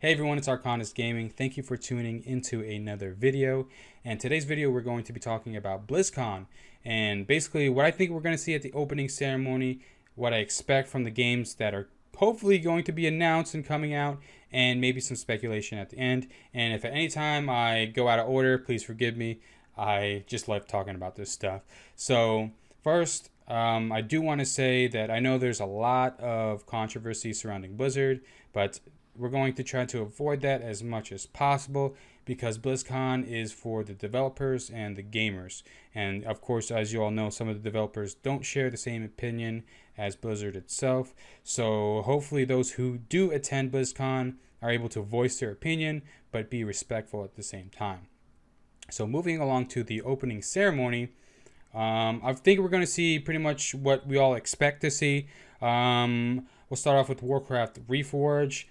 Hey everyone, it's Arkondus Gaming. Thank you for tuning into another video. And today's video we're going to be talking about BlizzCon and basically what I think we're going to see at the opening ceremony, what I expect from the games that are hopefully going to be announced and coming out, and maybe some speculation at the end. And if at any time I go out of order, please forgive me. I just love talking about this stuff. So first, I do want to say that I know there's a lot of controversy surrounding Blizzard, but we're going to try to avoid that as much as possible because BlizzCon is for the developers and the gamers. And of course, as you all know, some of the developers don't share the same opinion as Blizzard itself. So hopefully those who do attend BlizzCon are able to voice their opinion, but be respectful at the same time. So moving along to the opening ceremony, I think we're going to see pretty much what we all expect to see. We'll start off with Warcraft Reforged.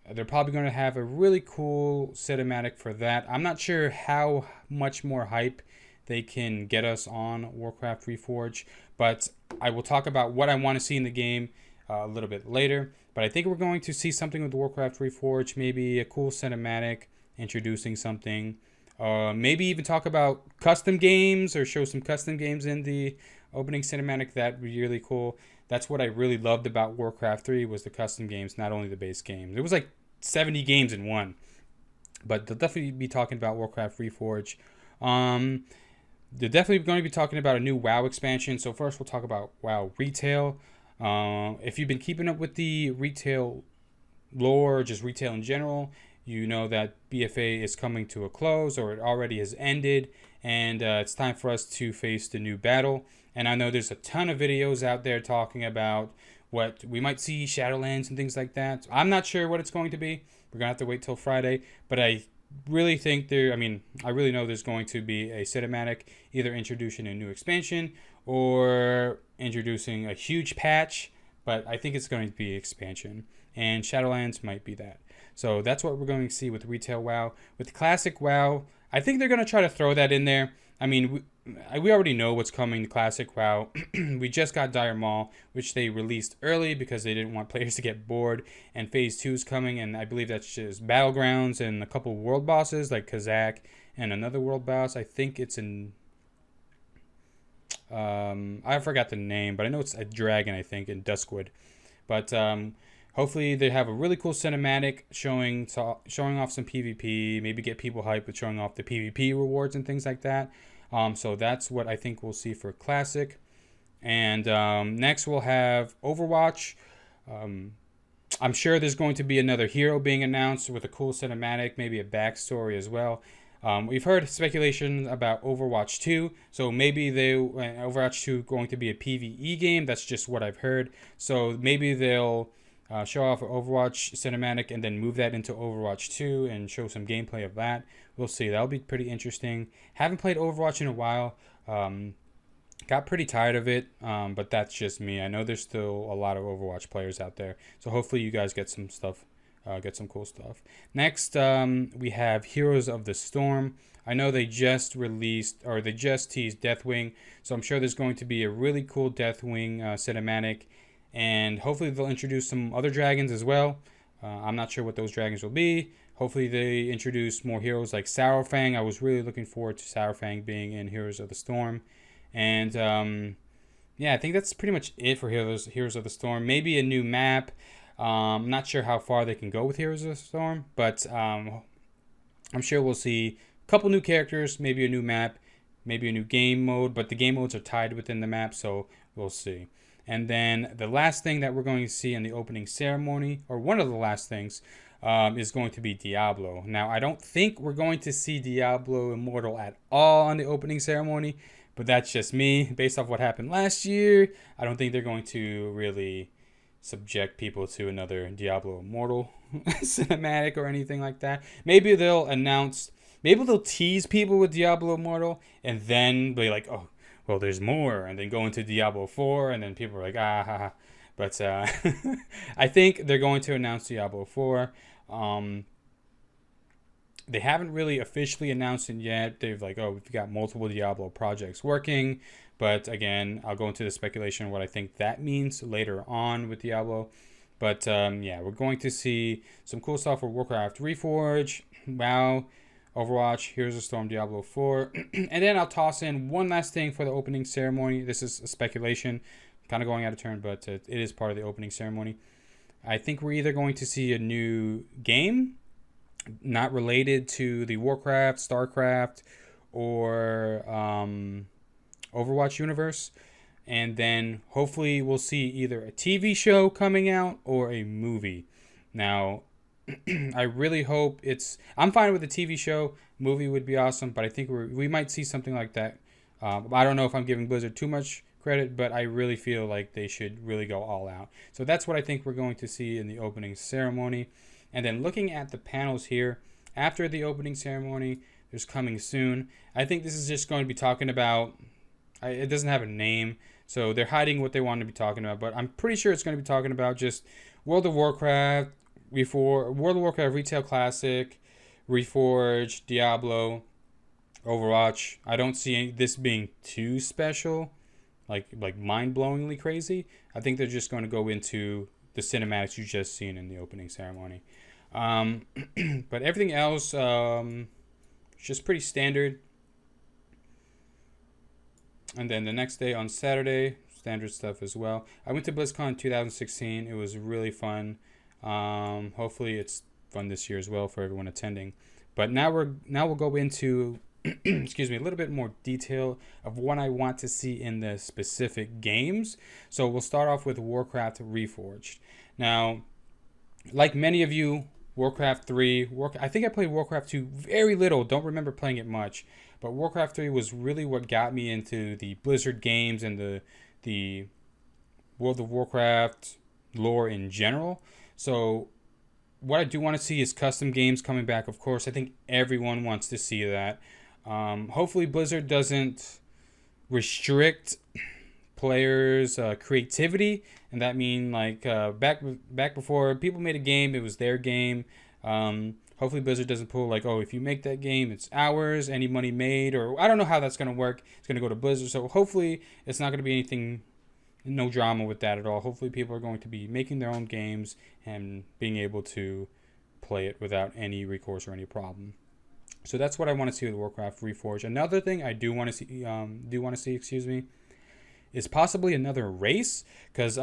They're probably going to have a really cool cinematic for that. I'm not sure how much more hype they can get us on Warcraft Reforged, but I will talk about what I want to see in the game a little bit later. But I think we're going to see something with Warcraft Reforged, maybe a cool cinematic introducing something. Maybe even talk about custom games or show some custom games in the opening cinematic. That would be really cool. That's what I really loved about Warcraft 3 was the custom games, not only the base games. It was like 70 games in one. But they'll definitely be talking about Warcraft Reforged. They're definitely going to be talking about a new WoW expansion. So first we'll talk about WoW Retail. If you've been keeping up with the retail lore, just retail in general, you know that BFA is coming to a close, or it already has ended, and it's time for us to face the new battle. And I know there's a ton of videos out there talking about what we might see, Shadowlands and things like that. So I'm not sure what it's going to be. We're going to have to wait till Friday, but I really think I really know there's going to be a cinematic, either introducing a new expansion or introducing a huge patch, but I think it's going to be expansion, and Shadowlands might be that. So that's what we're going to see with Retail WoW. With Classic WoW, I think they're going to try to throw that in there. I mean, we already know what's coming to Classic WoW. We just got Dire Maul, which they released early because they didn't want players to get bored. And Phase 2 is coming, and I believe that's just Battlegrounds and a couple world bosses like Kazakh and another world boss. I think it's in... I forgot the name, but I know it's a dragon, I think, in Duskwood. But... hopefully they have a really cool cinematic showing off some PvP, maybe get people hyped with showing off the PvP rewards and things like that. So that's what I think we'll see for Classic. And next we'll have Overwatch. I'm sure there's going to be another hero being announced with a cool cinematic, maybe a backstory as well. We've heard speculation about Overwatch 2, so maybe Overwatch 2 going to be a PvE game. That's just what I've heard. So maybe they'll show off an Overwatch cinematic and then move that into Overwatch 2 and show some gameplay of that. We'll see. That'll be pretty interesting. Haven't played Overwatch in a while. Got pretty tired of it, but that's just me. I know there's still a lot of Overwatch players out there, so hopefully you guys get some stuff, get some cool stuff. Next, we have Heroes of the Storm. I know they just released, or they just teased Deathwing, so I'm sure there's going to be a really cool Deathwing cinematic. And hopefully they'll introduce some other dragons as well. I'm not sure what those dragons will be. Hopefully they introduce more heroes like Saurfang. I was really looking forward to Saurfang being in Heroes of the Storm. And yeah, I think that's pretty much it for Heroes of the Storm. Maybe a new map. I'm not sure how far they can go with Heroes of the Storm. But I'm sure we'll see a couple new characters, maybe a new map, maybe a new game mode. But the game modes are tied within the map, so we'll see. And then the last thing that we're going to see in the opening ceremony, or one of the last things, is going to be Diablo. Now, I don't think we're going to see Diablo Immortal at all on the opening ceremony, but that's just me. Based off what happened last year, I don't think they're going to really subject people to another Diablo Immortal cinematic or anything like that. Maybe they'll tease people with Diablo Immortal and then be like, oh, well, there's more, and then go into Diablo 4, and then people are like, ah, ha, ha. But I think they're going to announce Diablo 4. They haven't really officially announced it yet. They've like, oh, we've got multiple Diablo projects working. But again, I'll go into the speculation of what I think that means later on with Diablo. But yeah, we're going to see some cool stuff for Warcraft Reforged, WoW, Overwatch, Heroes of Storm, Diablo 4. And then I'll toss in one last thing for the opening ceremony. This is a speculation, kind of going out of turn, but it is part of the opening ceremony. I think we're either going to see a new game, not related to the Warcraft, StarCraft, or Overwatch universe. And then hopefully we'll see either a TV show coming out or a movie. Now, I really hope I'm fine with a TV show. Movie would be awesome, but I think we might see something like that. I don't know if I'm giving Blizzard too much credit, but I really feel like they should really go all out. So that's what I think we're going to see in the opening ceremony. And then looking at the panels here, after the opening ceremony, there's coming soon. I think this is just going to be talking about, it doesn't have a name, so they're hiding what they want to be talking about, but I'm pretty sure it's going to be talking about just World of Warcraft, World of Warcraft Retail Classic, Reforged, Diablo, Overwatch. I don't see this being too special, like mind-blowingly crazy. I think they're just going to go into the cinematics you just seen in the opening ceremony. But everything else, just pretty standard. And then the next day on Saturday, standard stuff as well. I went to BlizzCon 2016. It was really fun. Hopefully it's fun this year as well for everyone attending. But now we'll go into excuse me, a little bit more detail of what I want to see in the specific games. So we'll start off with Warcraft Reforged. Now, like many of you, Warcraft 3, I think I played Warcraft 2 very little, don't remember playing it much, but Warcraft 3 was really what got me into the Blizzard games and the World of Warcraft lore in general. So what I do want to see is custom games coming back, of course. I think everyone wants to see that. Hopefully Blizzard doesn't restrict players' creativity, and that mean like back before people made a game, it was their game. Hopefully Blizzard doesn't pull like, oh, if you make that game, it's ours, any money made, or I don't know how that's going to work. It's going to go to Blizzard, so hopefully it's not going to be anything, no drama with that at all. Hopefully people are going to be making their own games and being able to play it without any recourse or any problem. So that's what I want to see with Warcraft Reforged. Another thing I do want to see, is possibly another race, because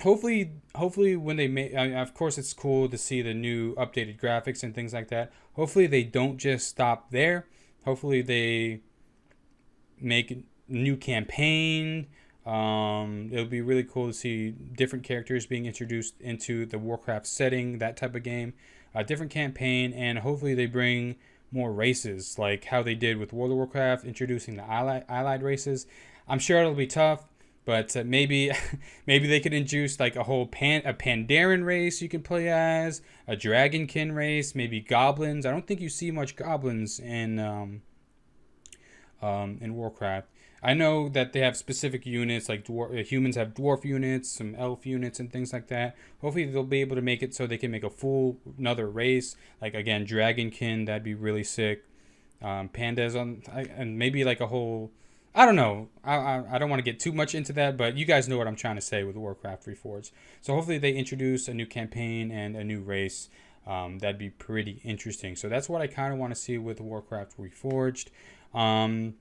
hopefully when they make, of course it's cool to see the new updated graphics and things like that. Hopefully they don't just stop there. Hopefully they make a new campaign. It'll be really cool to see different characters being introduced into the Warcraft setting, that type of game, a different campaign, and hopefully they bring more races like how they did with World of Warcraft, introducing the allied races. I'm sure it'll be tough, but maybe they could introduce like a whole a Pandaren race you can play as, a Dragonkin race, maybe goblins. I don't think you see much goblins in Warcraft. I know that they have specific units, like humans have dwarf units, some elf units, and things like that. Hopefully they'll be able to make it so they can make a full another race, like again Dragonkin. That'd be really sick. Pandas and maybe like a whole. I don't know. I don't want to get too much into that, but you guys know what I'm trying to say with Warcraft Reforged. So hopefully they introduce a new campaign and a new race. That'd be pretty interesting. So that's what I kind of want to see with Warcraft Reforged. So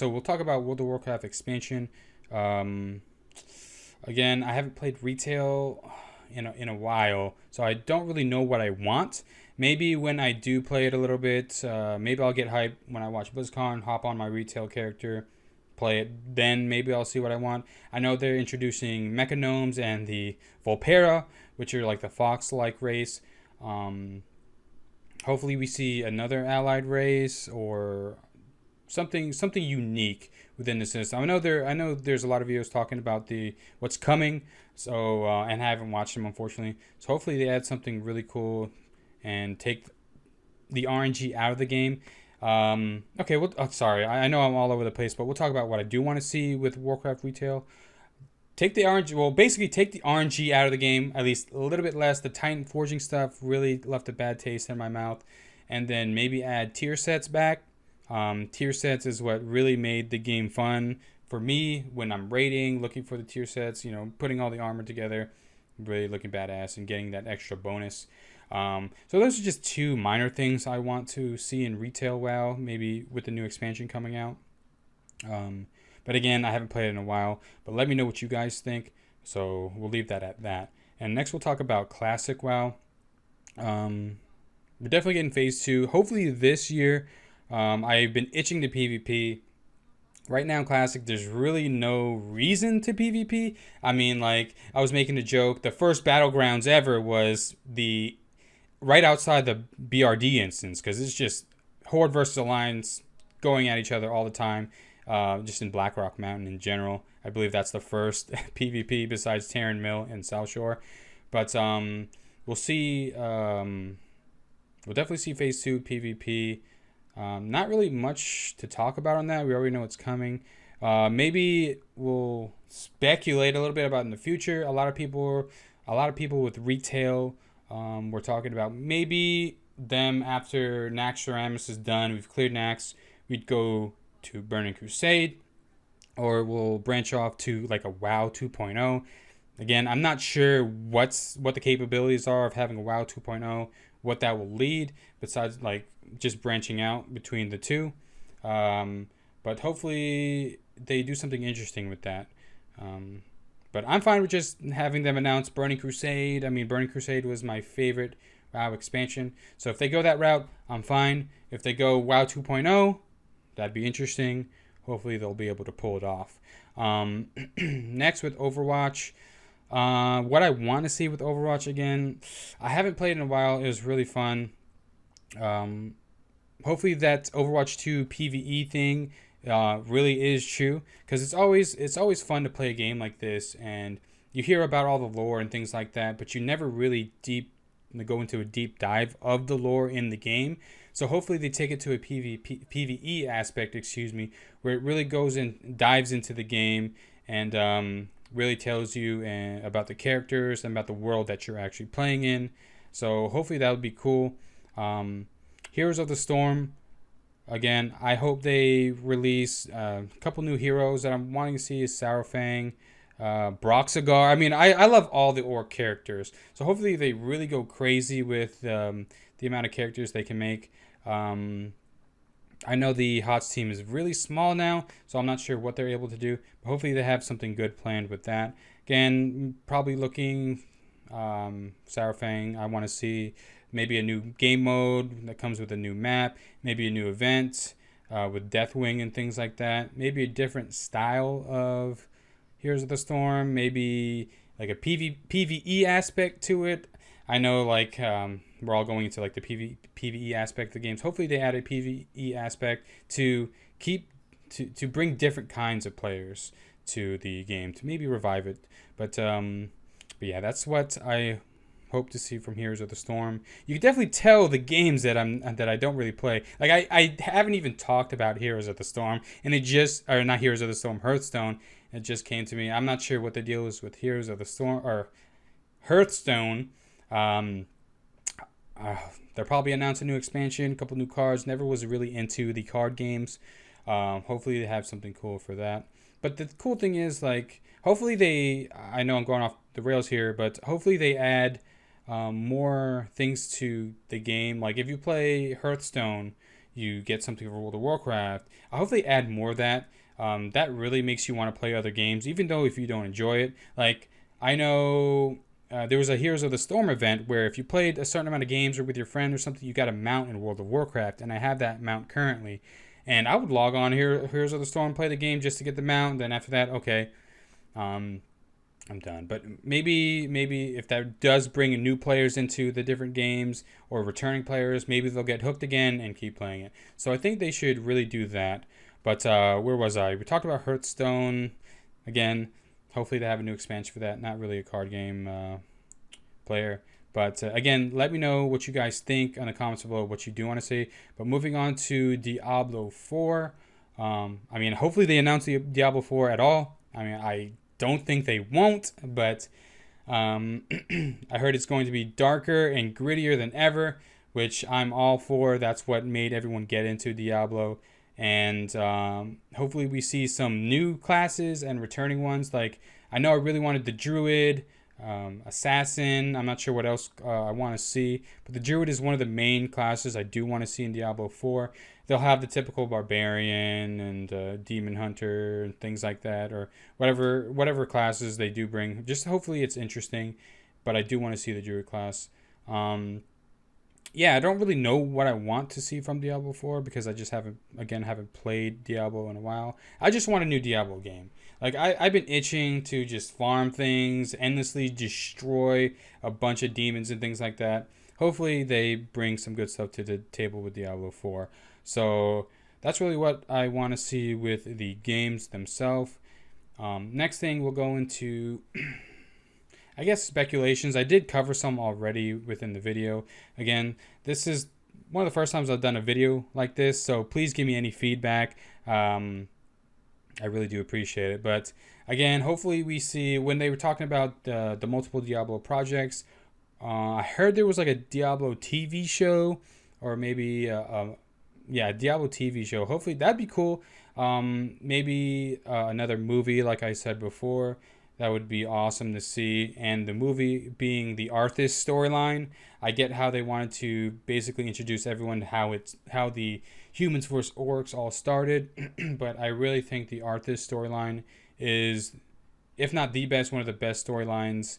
we'll talk about World of Warcraft expansion. Again, I haven't played retail in a while, so I don't really know what I want. Maybe when I do play it a little bit, maybe I'll get hyped when I watch BlizzCon, hop on my retail character, play it. Then maybe I'll see what I want. I know they're introducing Mechagnomes and the Volpera, which are like the fox-like race. Hopefully we see another allied race or something unique within the system. I know there's a lot of videos talking about what's coming, so and I haven't watched them unfortunately. So hopefully they add something really cool and take the RNG out of the game. Okay, sorry, I know I'm all over the place, but we'll talk about what I do want to see with Warcraft Retail. Take the RNG out of the game, at least a little bit less. The Titan forging stuff really left a bad taste in my mouth. And then maybe add tier sets back. Tier sets is what really made the game fun for me when I'm raiding, looking for the tier sets, putting all the armor together. really looking badass and getting that extra bonus. So those are just two minor things I want to see in retail WoW, maybe with the new expansion coming out. But again, I haven't played it in a while. But let me know what you guys think. So we'll leave that at that. And next we'll talk about Classic WoW. We're definitely getting Phase 2. Hopefully this year. I've been itching to PvP. Right now, Classic, there's really no reason to PvP. I mean, like, I was making a joke. The first Battlegrounds ever was the right outside the BRD instance, because it's just Horde versus Alliance going at each other all the time, just in Blackrock Mountain in general. I believe that's the first PvP besides Terran Mill and South Shore. But we'll see. We'll definitely see Phase 2 PvP. Not really much to talk about on that. We already know it's coming. Maybe we'll speculate a little bit about in the future. A lot of people with retail, we're talking about maybe them after Naxxramas is done. We've cleared Nax. We'd go to Burning Crusade, or we'll branch off to like a WoW 2.0. Again, I'm not sure what the capabilities are of having a WoW 2.0, what that will lead, besides like just branching out between the two. But hopefully they do something interesting with that. But I'm fine with just having them announce Burning Crusade. I mean, Burning Crusade was my favorite WoW expansion. So if they go that route, I'm fine. If they go WoW 2.0, that'd be interesting. Hopefully they'll be able to pull it off. Next with Overwatch. What I want to see with Overwatch again, I haven't played in a while. It was really fun. Hopefully that Overwatch 2 PvE thing really is true, because it's always fun to play a game like this, and you hear about all the lore and things like that, but you never really go into a deep dive of the lore in the game. So hopefully they take it to a PvE aspect, where it really goes and dives into the game and really tells you about the characters and about the world that you're actually playing in. So hopefully that would be cool. Heroes of the Storm, again, I hope they release a couple new heroes that I'm wanting to see is Saurfang, Broxagar. I mean, I love all the orc characters. So hopefully they really go crazy with the amount of characters they can make. I know the HOTS team is really small now, so I'm not sure what they're able to do. But hopefully they have something good planned with that. Again, probably looking Saurfang. I want to see maybe a new game mode that comes with a new map, maybe a new event with Deathwing and things like that. Maybe a different style of Heroes of the Storm. Maybe like a PvE aspect to it. I know like we're all going into like the PvE aspect of the games. Hopefully they add a PvE aspect to bring different kinds of players to the game, to maybe revive it. But yeah, that's what I hope to see from Heroes of the Storm. You can definitely tell the games that I don't really play. Like I haven't even talked about Heroes of the Storm, and not Heroes of the Storm, Hearthstone. It just came to me. I'm not sure what the deal is with Heroes of the Storm or Hearthstone. They'll probably announce a new expansion, a couple new cards. Never was really into the card games. Hopefully they have something cool for that. But the cool thing is, like, hopefully I know I'm going off the rails here, but hopefully they add more things to the game. Like if you play Hearthstone, you get something for World of Warcraft. I hope they add more of that. That really makes you want to play other games, even though if you don't enjoy it. Like I know there was a Heroes of the Storm event where if you played a certain amount of games or with your friend or something, you got a mount in World of Warcraft, and I have that mount currently. And I would log on here, Heroes of the Storm, play the game just to get the mount. And then after that, okay, I'm done. But maybe if that does bring new players into the different games or returning players, maybe they'll get hooked again and keep playing it. So I think they should really do that. But where was I? We talked about Hearthstone again. Hopefully they have a new expansion for that. Not really a card game player. But again, let me know what you guys think in the comments below, what you do want to see. But moving on to Diablo 4. I mean, hopefully they announce the Diablo 4 at all. I mean, I don't think they won't, but I heard it's going to be darker and grittier than ever, which I'm all for. That's what made everyone get into Diablo. And hopefully we see some new classes and returning ones. Like, I know I really wanted the Druid. assassin. I'm not sure what else I want to see, but the druid is one of the main classes I do want to see in Diablo 4. They'll have the typical barbarian and demon hunter and things like that, or whatever classes they do bring. Just hopefully it's interesting, but I do want to see the druid class. Yeah, I don't really know what I want to see from Diablo 4 because I just haven't played Diablo in a while. I just want a new Diablo game. Like, I've been itching to just farm things, endlessly destroy a bunch of demons and things like that. Hopefully they bring some good stuff to the table with Diablo 4. So that's really what I want to see with the games themselves. Next thing we'll go into I guess speculations. I did cover some already within the video. Again, this is one of the first times I've done a video like this, so please give me any feedback. I really do appreciate it. But again, hopefully we see, when they were talking about the multiple Diablo projects, I heard there was like a Diablo TV show, or maybe a Diablo TV show. Hopefully that'd be cool. Maybe another movie, like I said before. That would be awesome to see. And the movie being the Arthas storyline, I get how they wanted to basically introduce everyone to how the humans versus orcs all started. But I really think the Arthas storyline is, if not the best, one of the best storylines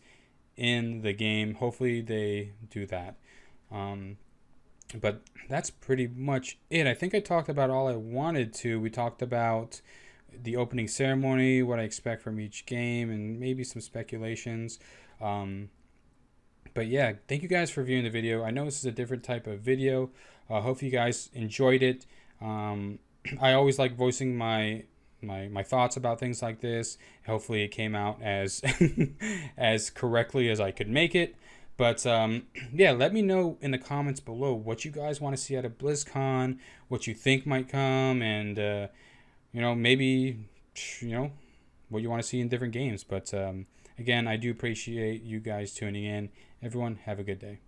in the game. Hopefully they do that. But that's pretty much it. I think I talked about all I wanted to. We talked about the opening ceremony, what I expect from each game, and maybe some speculations. But yeah, thank you guys for viewing the video. I know this is a different type of video. Hope you guys enjoyed it. I always like voicing my thoughts about things like this. Hopefully it came out as as correctly as I could make it. But yeah, let me know in the comments below what you guys want to see out of BlizzCon, what you think might come, and maybe, what you want to see in different games. But again, I do appreciate you guys tuning in. Everyone, have a good day.